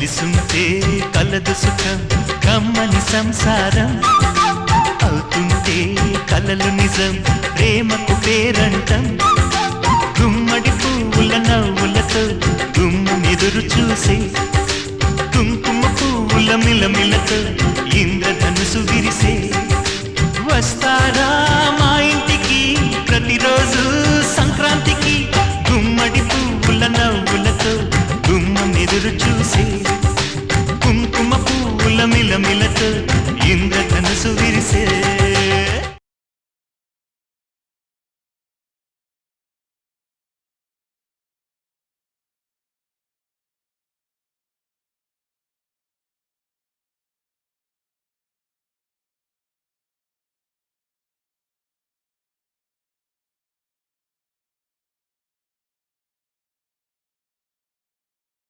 కలిసుంటే కలదు సుఖం కమ్మని సంసారం అవుతుంటే కలలు నిజం ప్రేమకు పేరంటం గుమ్మడి పువ్వుల నవ్వులతో గుమ్మెదురు చూసే కుంకుమ పువ్వుల మిలమిలతో ఇంద్రధనుసు విరిసే వస్తారా మా ఇంటికి ప్రతిరోజు సంక్రాంతికి గుమ్మడి పువ్వుల నవ్వులతో గుమ్మెదురు చూసే